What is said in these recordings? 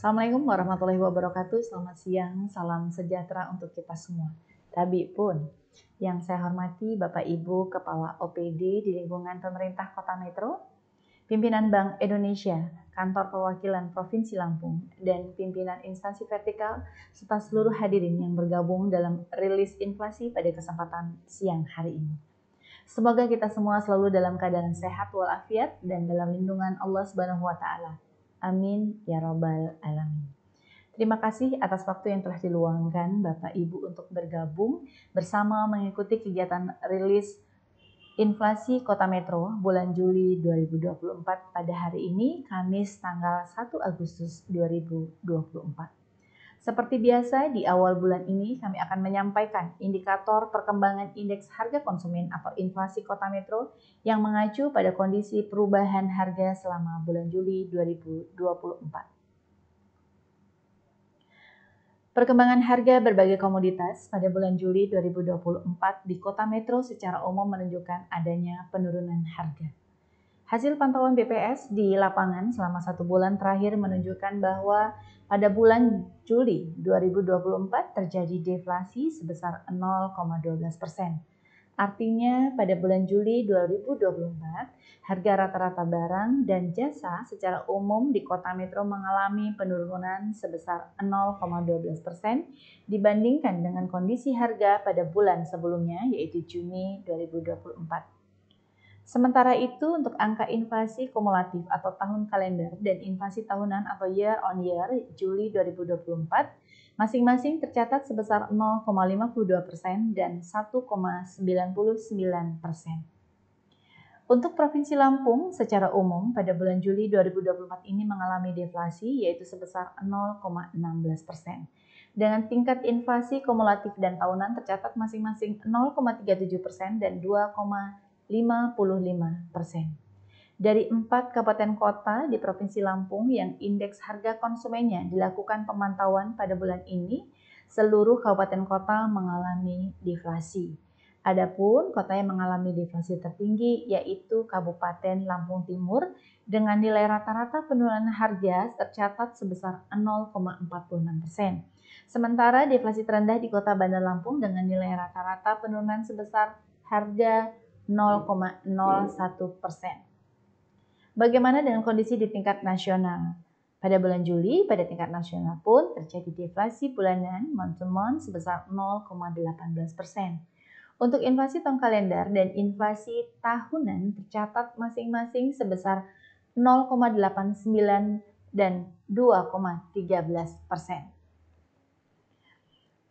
Assalamualaikum warahmatullahi wabarakatuh. Selamat siang, salam sejahtera untuk kita semua. Tabi pun, yang saya hormati Bapak Ibu Kepala OPD di lingkungan pemerintah Kota Metro, pimpinan Bank Indonesia, Kantor Perwakilan Provinsi Lampung, dan pimpinan instansi vertikal, serta seluruh hadirin yang bergabung dalam rilis inflasi pada kesempatan siang hari ini. Semoga kita semua selalu dalam keadaan sehat walafiat dan dalam lindungan Allah Subhanahu wa Ta'ala. Amin ya Rabbal Alamin. Terima kasih atas waktu yang telah diluangkan Bapak Ibu untuk bergabung bersama mengikuti kegiatan rilis inflasi Kota Metro bulan Juli 2024 pada hari ini, Kamis tanggal 1 Agustus 2024. Seperti biasa, di awal bulan ini kami akan menyampaikan indikator perkembangan indeks harga konsumen atau inflasi Kota Metro yang mengacu pada kondisi perubahan harga selama bulan Juli 2024. Perkembangan harga berbagai komoditas pada bulan Juli 2024 di Kota Metro secara umum menunjukkan adanya penurunan harga. Hasil pantauan BPS di lapangan selama 1 bulan terakhir menunjukkan bahwa pada bulan Juli 2024 terjadi deflasi sebesar 0,12%. Artinya pada bulan Juli 2024, harga rata-rata barang dan jasa secara umum di Kota Metro mengalami penurunan sebesar 0,12% dibandingkan dengan kondisi harga pada bulan sebelumnya yaitu Juni 2024. Sementara itu, untuk angka inflasi kumulatif atau tahun kalender dan inflasi tahunan atau year on year Juli 2024 masing-masing tercatat sebesar 0,52% dan 1,99%. Untuk Provinsi Lampung secara umum pada bulan Juli 2024 ini mengalami deflasi yaitu sebesar 0,16%. Dengan tingkat inflasi kumulatif dan tahunan tercatat masing-masing 0,37% dan 2,55%. Dari 4 kabupaten kota di Provinsi Lampung yang indeks harga konsumennya dilakukan pemantauan pada bulan ini, seluruh kabupaten kota mengalami deflasi. Adapun kota yang mengalami deflasi tertinggi yaitu Kabupaten Lampung Timur dengan nilai rata-rata penurunan harga tercatat sebesar 0,46%. Sementara deflasi terendah di Kota Bandar Lampung dengan nilai rata-rata penurunan sebesar harga 0,01%. Bagaimana dengan kondisi di tingkat nasional? Pada bulan Juli, pada tingkat nasional pun terjadi deflasi bulanan month-to-month sebesar 0,18%. Untuk inflasi tahun kalender dan inflasi tahunan tercatat masing-masing sebesar 0,89 dan 2,13%.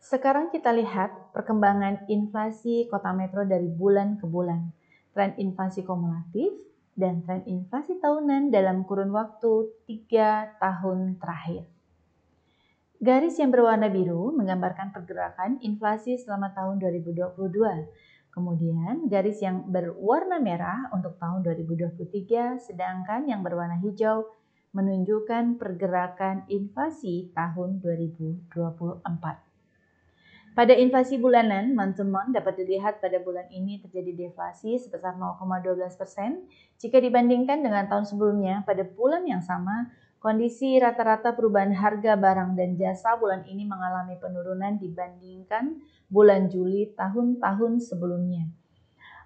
Sekarang kita lihat perkembangan inflasi Kota Metro dari bulan ke bulan, tren inflasi kumulatif, dan tren inflasi tahunan dalam kurun waktu 3 tahun terakhir. Garis yang berwarna biru menggambarkan pergerakan inflasi selama tahun 2022. Kemudian garis yang berwarna merah untuk tahun 2023, sedangkan yang berwarna hijau menunjukkan pergerakan inflasi tahun 2024. Pada inflasi bulanan, month-to-month dapat dilihat pada bulan ini terjadi deflasi sebesar 0,12% jika dibandingkan dengan tahun sebelumnya. Pada bulan yang sama, kondisi rata-rata perubahan harga barang dan jasa bulan ini mengalami penurunan dibandingkan bulan Juli tahun-tahun sebelumnya.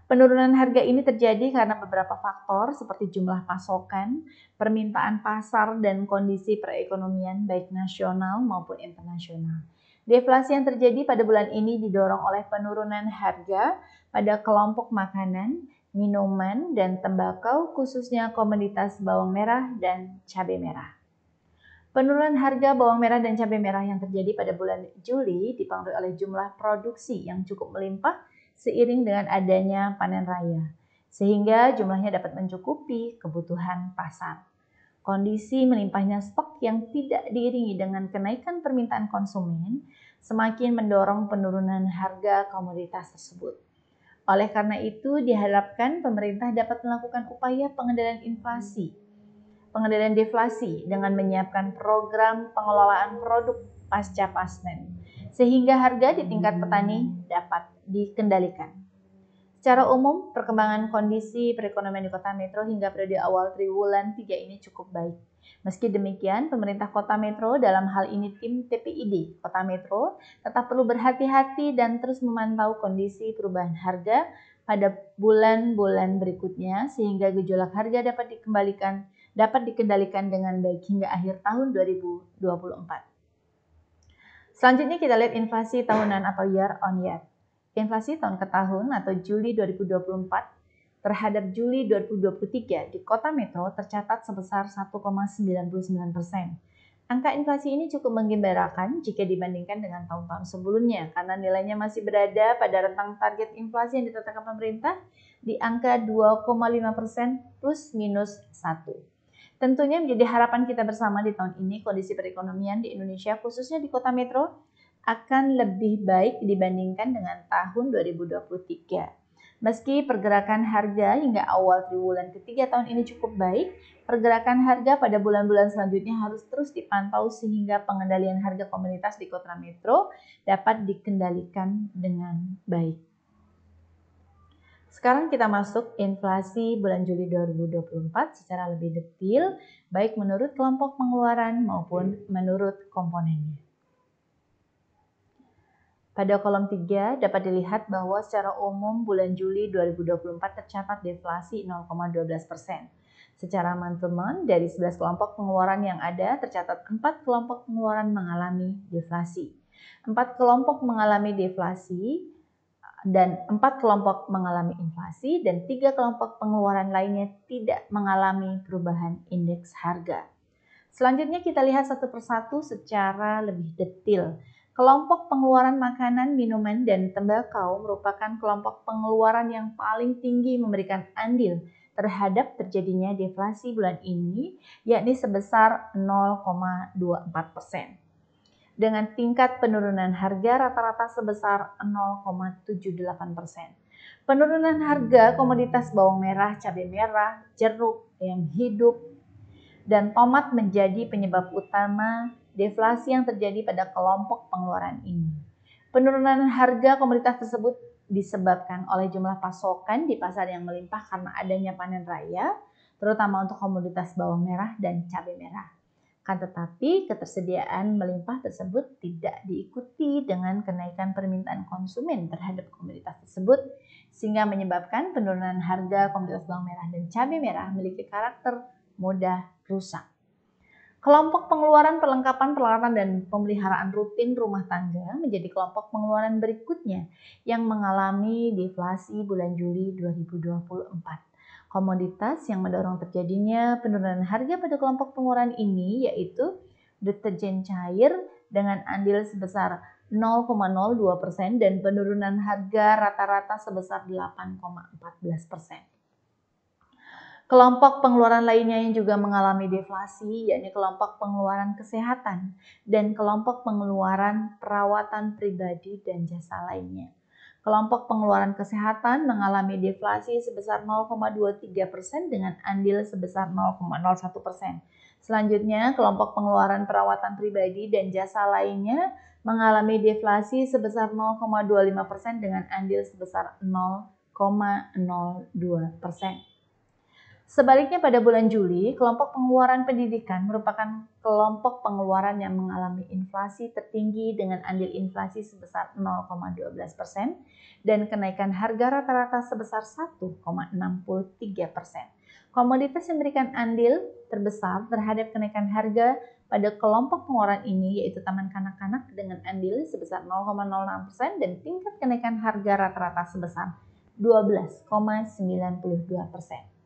Penurunan harga ini terjadi karena beberapa faktor seperti jumlah pasokan, permintaan pasar, dan kondisi perekonomian baik nasional maupun internasional. Deflasi yang terjadi pada bulan ini didorong oleh penurunan harga pada kelompok makanan, minuman, dan tembakau, khususnya komoditas bawang merah dan cabai merah. Penurunan harga bawang merah dan cabai merah yang terjadi pada bulan Juli dipengaruhi oleh jumlah produksi yang cukup melimpah seiring dengan adanya panen raya, sehingga jumlahnya dapat mencukupi kebutuhan pasar. Kondisi melimpahnya stok yang tidak diiringi dengan kenaikan permintaan konsumen semakin mendorong penurunan harga komoditas tersebut. Oleh karena itu, diharapkan pemerintah dapat melakukan upaya pengendalian deflasi dengan menyiapkan program pengelolaan produk pasca panen, sehingga harga di tingkat petani dapat dikendalikan. Secara umum, perkembangan kondisi perekonomian di Kota Metro hingga periode awal triwulan 3 ini cukup baik. Meski demikian, pemerintah Kota Metro, dalam hal ini tim TPID Kota Metro, tetap perlu berhati-hati dan terus memantau kondisi perubahan harga pada bulan-bulan berikutnya sehingga gejolak harga dapat dikendalikan dengan baik hingga akhir tahun 2024. Selanjutnya kita lihat inflasi tahunan atau year on year. Inflasi tahun ke tahun atau Juli 2024 terhadap Juli 2023 di Kota Metro tercatat sebesar 1,99%. Angka inflasi ini cukup menggembirakan jika dibandingkan dengan tahun-tahun sebelumnya karena nilainya masih berada pada rentang target inflasi yang ditetapkan pemerintah di angka 2,5% plus minus 1. Tentunya menjadi harapan kita bersama di tahun ini kondisi perekonomian di Indonesia khususnya di Kota Metro akan lebih baik dibandingkan dengan tahun 2023. Meski pergerakan harga hingga awal triwulan ketiga tahun ini cukup baik, pergerakan harga pada bulan-bulan selanjutnya harus terus dipantau sehingga pengendalian harga komoditas di Kota Metro dapat dikendalikan dengan baik. Sekarang kita masuk inflasi bulan Juli 2024 secara lebih detail, baik menurut kelompok pengeluaran maupun menurut komponennya. Pada kolom 3 dapat dilihat bahwa secara umum bulan Juli 2024 tercatat deflasi 0,12%. Secara month-to-month dari 11 kelompok pengeluaran yang ada tercatat 4 kelompok pengeluaran mengalami deflasi. 4 kelompok mengalami deflasi dan 4 kelompok mengalami inflasi dan 3 kelompok pengeluaran lainnya tidak mengalami perubahan indeks harga. Selanjutnya kita lihat satu persatu secara lebih detail. Kelompok pengeluaran makanan, minuman, dan tembakau merupakan kelompok pengeluaran yang paling tinggi memberikan andil terhadap terjadinya deflasi bulan ini, yakni sebesar 0,24%. Dengan tingkat penurunan harga rata-rata sebesar 0,78%. Penurunan harga komoditas bawang merah, cabai merah, jeruk, ayam hidup, dan tomat menjadi penyebab utama deflasi yang terjadi pada kelompok pengeluaran ini. Penurunan harga komoditas tersebut disebabkan oleh jumlah pasokan di pasar yang melimpah karena adanya panen raya, terutama untuk komoditas bawang merah dan cabai merah. Kan tetapi ketersediaan melimpah tersebut tidak diikuti dengan kenaikan permintaan konsumen terhadap komoditas tersebut, sehingga menyebabkan penurunan harga komoditas bawang merah dan cabai merah memiliki karakter mudah rusak. Kelompok pengeluaran perlengkapan peralatan dan pemeliharaan rutin rumah tangga menjadi kelompok pengeluaran berikutnya yang mengalami deflasi bulan Juli 2024. Komoditas yang mendorong terjadinya penurunan harga pada kelompok pengeluaran ini yaitu deterjen cair dengan andil sebesar 0,02% dan penurunan harga rata-rata sebesar 8,14%. Kelompok pengeluaran lainnya yang juga mengalami deflasi yakni kelompok pengeluaran kesehatan dan kelompok pengeluaran perawatan pribadi dan jasa lainnya. Kelompok pengeluaran kesehatan mengalami deflasi sebesar 0,23% dengan andil sebesar 0,01%. Selanjutnya, kelompok pengeluaran perawatan pribadi dan jasa lainnya mengalami deflasi sebesar 0,25% dengan andil sebesar 0,02%. Sebaliknya pada bulan Juli, kelompok pengeluaran pendidikan merupakan kelompok pengeluaran yang mengalami inflasi tertinggi dengan andil inflasi sebesar 0,12% dan kenaikan harga rata-rata sebesar 1,63%. Komoditas yang memberikan andil terbesar terhadap kenaikan harga pada kelompok pengeluaran ini yaitu taman kanak-kanak dengan andil sebesar 0,06% dan tingkat kenaikan harga rata-rata sebesar 12,92%.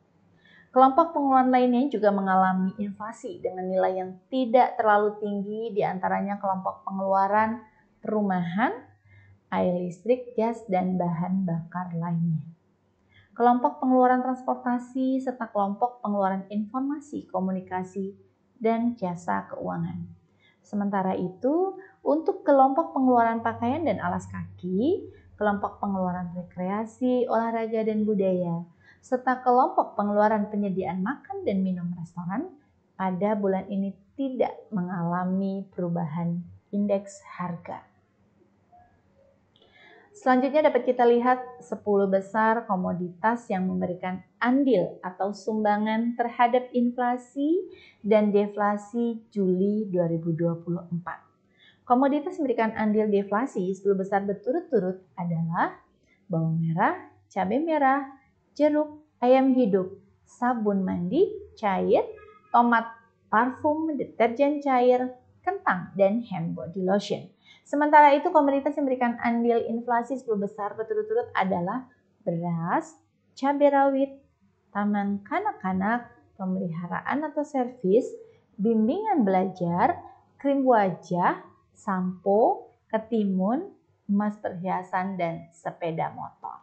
Kelompok pengeluaran lainnya juga mengalami inflasi dengan nilai yang tidak terlalu tinggi, diantaranya kelompok pengeluaran perumahan, air listrik, gas, dan bahan bakar lainnya. Kelompok pengeluaran transportasi serta kelompok pengeluaran informasi, komunikasi, dan jasa keuangan. Sementara itu, untuk kelompok pengeluaran pakaian dan alas kaki, kelompok pengeluaran rekreasi, olahraga, dan budaya, serta kelompok pengeluaran penyediaan makan dan minum restoran pada bulan ini tidak mengalami perubahan indeks harga. Selanjutnya dapat kita lihat 10 besar komoditas yang memberikan andil atau sumbangan terhadap inflasi dan deflasi Juli 2024. Komoditas yang memberikan andil deflasi 10 besar berturut-turut adalah bawang merah, cabai merah, jeruk, ayam hidup, sabun mandi, cair, tomat, parfum, deterjen cair, kentang, dan hand body lotion. Sementara itu komoditas yang memberikan andil inflasi 10 besar berturut-turut adalah beras, cabai rawit, taman kanak-kanak, pemeliharaan atau servis, bimbingan belajar, krim wajah, sampo, ketimun, emas perhiasan, dan sepeda motor.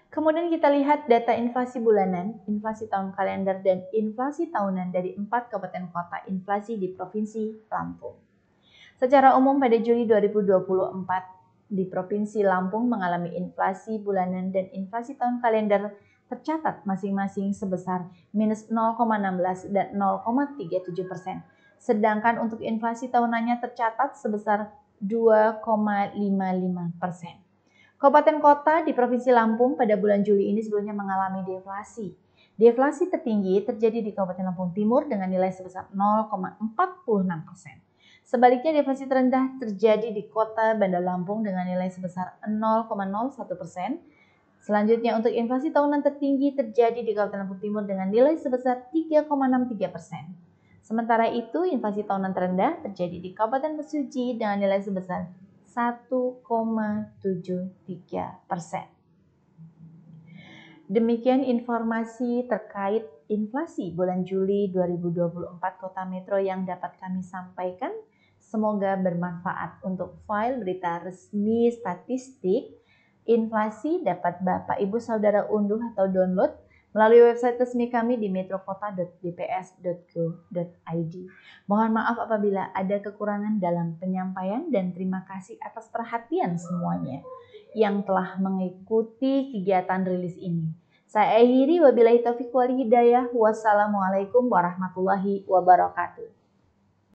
Kemudian kita lihat data inflasi bulanan, inflasi tahun kalender, dan inflasi tahunan dari 4 kabupaten kota inflasi di Provinsi Lampung. Secara umum pada Juli 2024, di Provinsi Lampung mengalami inflasi bulanan dan inflasi tahun kalender tercatat masing-masing sebesar minus 0,16 dan 0,37%. Sedangkan untuk inflasi tahunannya tercatat sebesar 2,55%. Kabupaten kota di Provinsi Lampung pada bulan Juli ini sebelumnya mengalami deflasi. Deflasi tertinggi terjadi di Kabupaten Lampung Timur dengan nilai sebesar 0,46%. Sebaliknya deflasi terendah terjadi di Kota Bandar Lampung dengan nilai sebesar 0,01%. Selanjutnya untuk inflasi tahunan tertinggi terjadi di Kabupaten Lampung Timur dengan nilai sebesar 3,63%. Sementara itu inflasi tahunan terendah terjadi di Kabupaten Mesuji dengan nilai sebesar 1,73%. Demikian informasi terkait inflasi bulan Juli 2024 Kota Metro yang dapat kami sampaikan. Semoga bermanfaat. Untuk file berita resmi statistik inflasi dapat Bapak Ibu Saudara unduh atau download melalui website resmi kami di metrokota.bps.go.id. Mohon maaf apabila ada kekurangan dalam penyampaian dan terima kasih atas perhatian semuanya yang telah mengikuti kegiatan rilis ini. Saya akhiri wabillahi taufiq wal hidayah. Wassalamualaikum warahmatullahi wabarakatuh.